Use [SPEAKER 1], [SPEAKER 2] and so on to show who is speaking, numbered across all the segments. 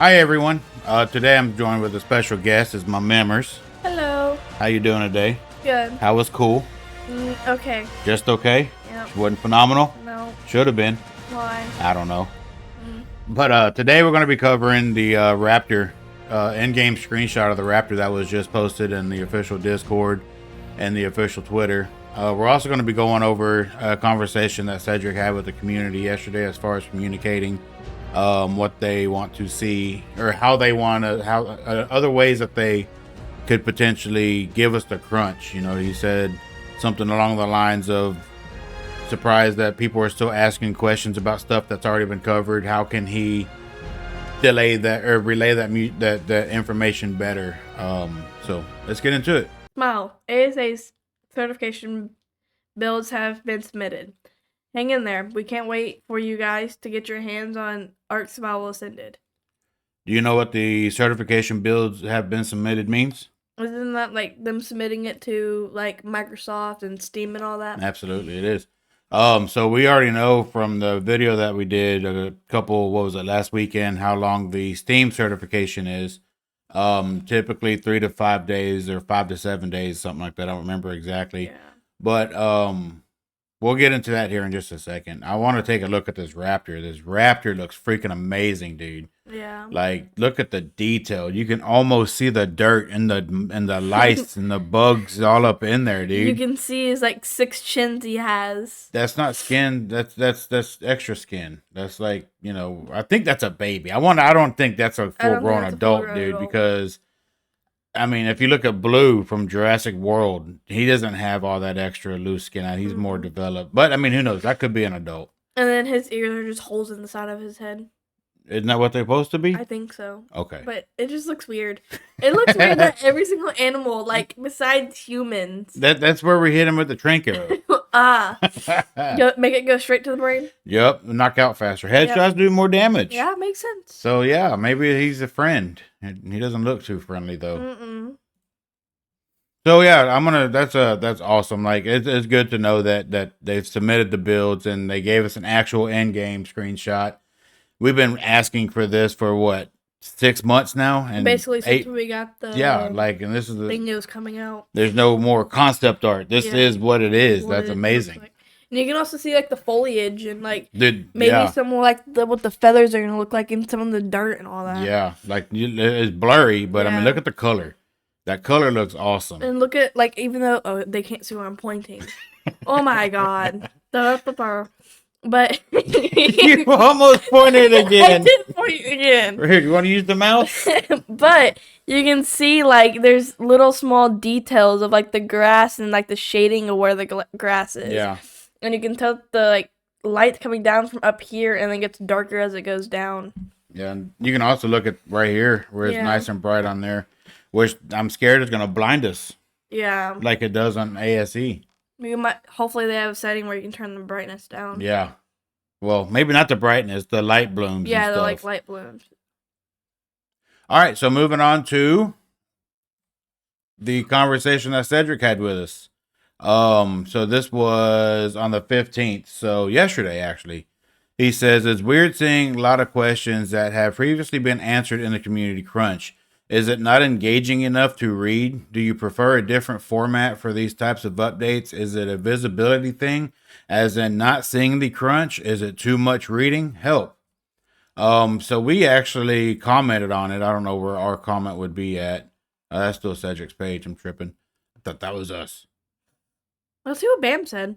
[SPEAKER 1] Hi everyone. Today I'm joined with a special guest. Is my Memmers.
[SPEAKER 2] Hello.
[SPEAKER 1] How you doing today?
[SPEAKER 2] Good.
[SPEAKER 1] How was cool?
[SPEAKER 2] Okay.
[SPEAKER 1] Just okay?
[SPEAKER 2] Yep.
[SPEAKER 1] Wasn't phenomenal?
[SPEAKER 2] No.
[SPEAKER 1] Should have been.
[SPEAKER 2] Why?
[SPEAKER 1] I don't know.
[SPEAKER 2] Mm.
[SPEAKER 1] But today we're going to be covering the Raptor in-game screenshot of the Raptor that was just posted in the official Discord and the official Twitter. We're also going to be going over a conversation that Cedric had with the community yesterday as far as communicating what they want to see or how they want to, how other ways that they could potentially give us the crunch. You know, he said something along the lines of surprised that people are still asking questions about stuff that's already been covered. How can he delay that or relay that information better? So let's get into it.
[SPEAKER 2] Smile. ASA certification builds have been submitted. Hang in there. We can't wait for you guys to get your hands on Ark Survival Ascended.
[SPEAKER 1] Do you know what the certification builds have been submitted means?
[SPEAKER 2] Isn't that like them submitting it to like Microsoft and Steam and all that?
[SPEAKER 1] Absolutely, it is. So we already know from the video that we did a couple, what was it, last weekend, how long the Steam certification is. Typically 3 to 5 days or 5 to 7 days, something like that. I don't remember exactly.
[SPEAKER 2] Yeah.
[SPEAKER 1] But we'll get into that here in just a second. I want to take a look at this Raptor. This Raptor looks freaking amazing, dude.
[SPEAKER 2] Yeah.
[SPEAKER 1] Like, look at the detail. You can almost see the dirt and the lice and the bugs all up in there, dude.
[SPEAKER 2] You can see his like 6 chins he has.
[SPEAKER 1] That's not skin. That's extra skin. That's like, you know, I think that's a baby. I don't think that's a full-grown adult, dude, because I mean, if you look at Blue from Jurassic World, he doesn't have all that extra loose skin out. He's more developed. But I mean, who knows? That could be an adult.
[SPEAKER 2] And then his ears are just holes in the side of his head.
[SPEAKER 1] Isn't that what they're supposed to be?
[SPEAKER 2] I think so.
[SPEAKER 1] Okay.
[SPEAKER 2] But it just looks weird. It looks weird that every single animal, like besides humans.
[SPEAKER 1] That's where we hit him with the trinket.
[SPEAKER 2] Make it go straight to the brain.
[SPEAKER 1] Yep, knock out faster. Headshots do more damage.
[SPEAKER 2] Yeah, makes sense.
[SPEAKER 1] So yeah, maybe he's a friend. He doesn't look too friendly though. So yeah, that's awesome. Like it's good to know that they've submitted the builds and they gave us an actual end game screenshot. We've been asking for this for what, 6 months now, and
[SPEAKER 2] basically since we got the
[SPEAKER 1] and this is the
[SPEAKER 2] thing that was coming out.
[SPEAKER 1] There's no more concept art. This is what it is. That's amazing.
[SPEAKER 2] Like. And you can also see like the foliage and like
[SPEAKER 1] maybe
[SPEAKER 2] some like what the feathers are gonna look like in some of the dirt and all that.
[SPEAKER 1] Yeah, like it's blurry, but I mean, look at the color. That color looks awesome.
[SPEAKER 2] And look at like even though they can't see where I'm pointing. Oh my god. But
[SPEAKER 1] you almost pointed again.
[SPEAKER 2] I did point again.
[SPEAKER 1] Here, you want to use the mouse?
[SPEAKER 2] But you can see like there's little small details of like the grass and like the shading of where the grass is.
[SPEAKER 1] Yeah.
[SPEAKER 2] And you can tell the like light coming down from up here and then gets darker as it goes down.
[SPEAKER 1] Yeah, and you can also look at right here where it's nice and bright on there, which I'm scared is gonna blind us. Yeah. Like it does on ASE.
[SPEAKER 2] Hopefully they have a setting where you can turn the brightness down.
[SPEAKER 1] Yeah. Well, maybe not the brightness, the light blooms.
[SPEAKER 2] Yeah, the like light blooms.
[SPEAKER 1] All right, so moving on to the conversation that Cedric had with us. So this was on the 15th, so yesterday actually. He says it's weird seeing a lot of questions that have previously been answered in the community crunch. Is it not engaging enough to read? Do you prefer a different format for these types of updates? Is it a visibility thing, as in not seeing the crunch? Is it too much reading? Help. So we actually commented on it. I don't know where our comment would be at. That's still Cedric's page. I'm tripping. I thought that was us.
[SPEAKER 2] Let's see what Bam said.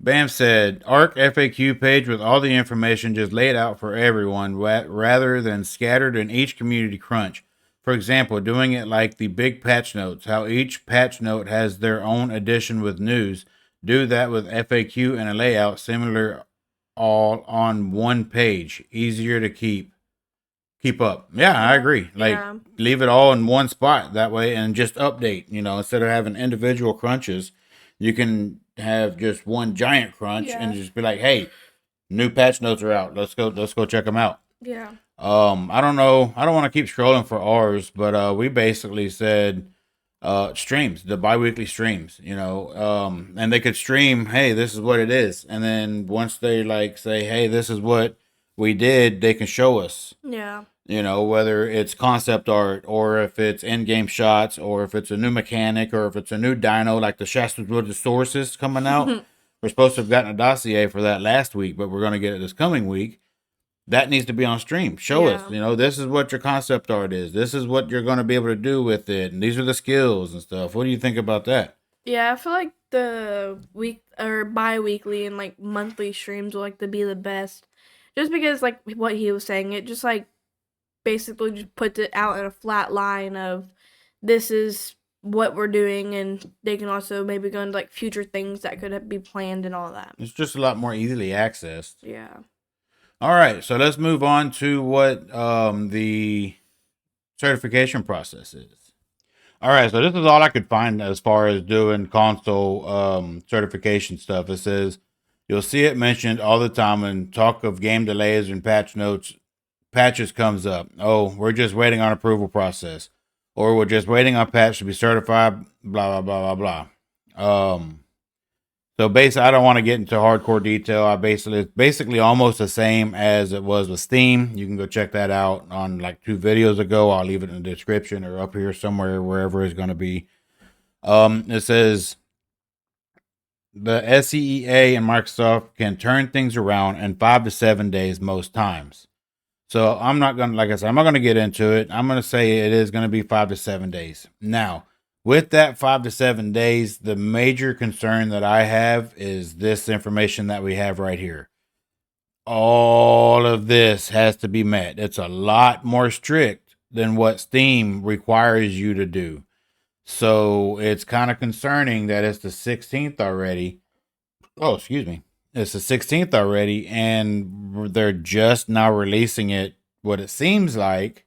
[SPEAKER 1] Bam said, Ark FAQ page with all the information just laid out for everyone rather than scattered in each community crunch. For example, doing it like the big patch notes, how each patch note has their own edition with news. Do that with FAQ and a layout similar, all on one page. Easier to keep up. Yeah, I agree. Like leave it all in one spot that way and just update, you know, instead of having individual crunches, you can have just one giant crunch and just be like, hey, new patch notes are out. Let's go check them out.
[SPEAKER 2] Yeah.
[SPEAKER 1] I don't know. I don't want to keep scrolling for ours, but we basically said streams, the bi-weekly streams, you know, and they could stream, hey, this is what it is. And then once they like say, hey, this is what we did, they can show us.
[SPEAKER 2] Yeah.
[SPEAKER 1] You know, whether it's concept art or if it's in-game shots or if it's a new mechanic or if it's a new dino like the Shastasaurus coming out. We're supposed to have gotten a dossier for that last week, but we're going to get it this coming week. That needs to be on stream. Show us,
[SPEAKER 2] Yeah.
[SPEAKER 1] you know, this is what your concept art is. This is what you're going to be able to do with it. And these are the skills and stuff. What do you think about that?
[SPEAKER 2] Yeah, I feel like the week or bi-weekly and like monthly streams will like to be the best. Just because like what he was saying, it just like basically just puts it out in a flat line of this is what we're doing, and they can also maybe go into like future things that could be planned and all that.
[SPEAKER 1] It's just a lot more easily accessed.
[SPEAKER 2] Yeah.
[SPEAKER 1] All right, so let's move on to what the certification process is. All right, so this is all I could find as far as doing console certification stuff. It says you'll see it mentioned all the time when talk of game delays and patches comes up. Oh, we're just waiting on approval process, or we're just waiting on patch to be certified. Blah blah blah blah blah. So basically, I don't want to get into hardcore detail. It's basically almost the same as it was with Steam. You can go check that out on like 2 videos ago. I'll leave it in the description or up here somewhere, wherever it's going to be. It says the SCEA and Microsoft can turn things around in 5 to 7 days most times. So I'm not going to, like I said, I'm not going to get into it. I'm going to say it is going to be 5 to 7 days. Now, with that 5 to 7 days, the major concern that I have is this information that we have right here. All of this has to be met. It's a lot more strict than what Steam requires you to do. So it's kind of concerning that it's the 16th already. Oh, excuse me. It's the 16th already, and they're just now releasing it, what it seems like,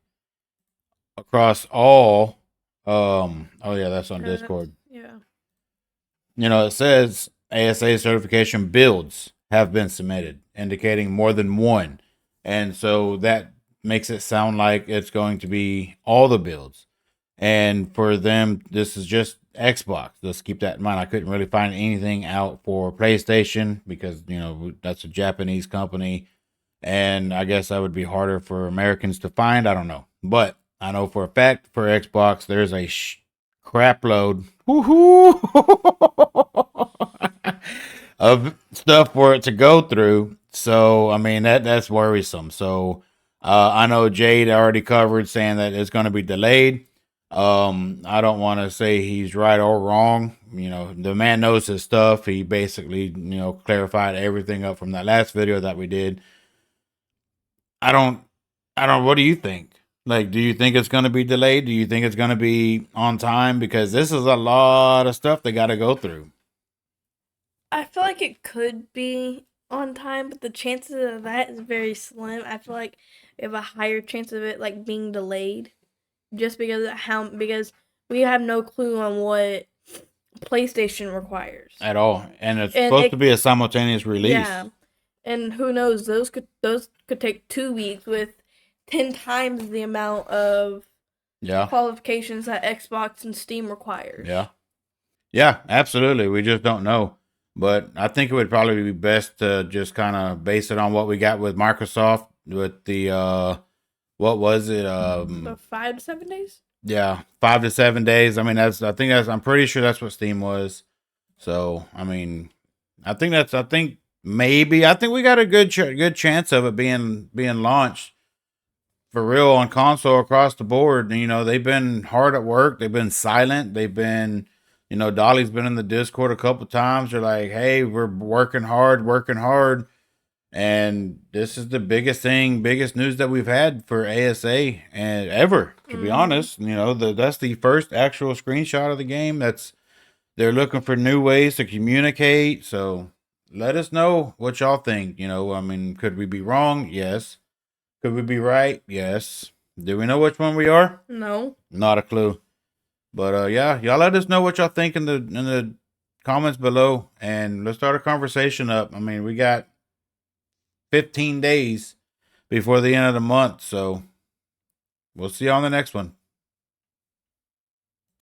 [SPEAKER 1] across all. Oh yeah, that's on Discord.
[SPEAKER 2] Yeah.
[SPEAKER 1] You know, it says ASA certification builds have been submitted, indicating more than one. And so that makes it sound like it's going to be all the builds. And for them, this is just Xbox. Let's keep that in mind. I couldn't really find anything out for PlayStation because, you know, that's a Japanese company. And I guess that would be harder for Americans to find. I don't know. But I know for a fact for Xbox, there's a crap load of stuff for it to go through. So, I mean, that's worrisome. So, I know Jade already covered saying that it's going to be delayed. I don't want to say he's right or wrong. You know, the man knows his stuff. He basically, you know, clarified everything up from that last video that we did. What do you think? Like, do you think it's going to be delayed? Do you think it's going to be on time? Because this is a lot of stuff they got to go through.
[SPEAKER 2] I feel like it could be on time, but the chances of that is very slim. I feel like we have a higher chance of it like being delayed, just because we have no clue on what PlayStation requires
[SPEAKER 1] At all, and it's supposed to be a simultaneous release.
[SPEAKER 2] Yeah, and who knows? Those could take 2 weeks with 10 times the amount of qualifications that Xbox and Steam requires.
[SPEAKER 1] Yeah, absolutely. We just don't know. But I think it would probably be best to just kind of base it on what we got with Microsoft with the what was it?
[SPEAKER 2] So 5 to 7 days?
[SPEAKER 1] Yeah, 5 to 7 days. I mean, I'm pretty sure that's what Steam was. So, I mean, I think we got a good chance of it being launched for real on console across the board. You know, they've been hard at work. They've been silent. They've been, you know, Dolly's been in the Discord a couple times. They're like, hey, we're working hard. And this is the biggest news that we've had for ASA and ever, to be honest. You know, that's the first actual screenshot of the game. They're looking for new ways to communicate. So let us know what y'all think. You know, I mean, could we be wrong? Yes. Could we be right? Yes. Do we know which one we are?
[SPEAKER 2] No.
[SPEAKER 1] Not a clue. But yeah, y'all let us know what y'all think in the comments below, and let's start a conversation up. I mean, we got 15 days before the end of the month, so we'll see you on the next one.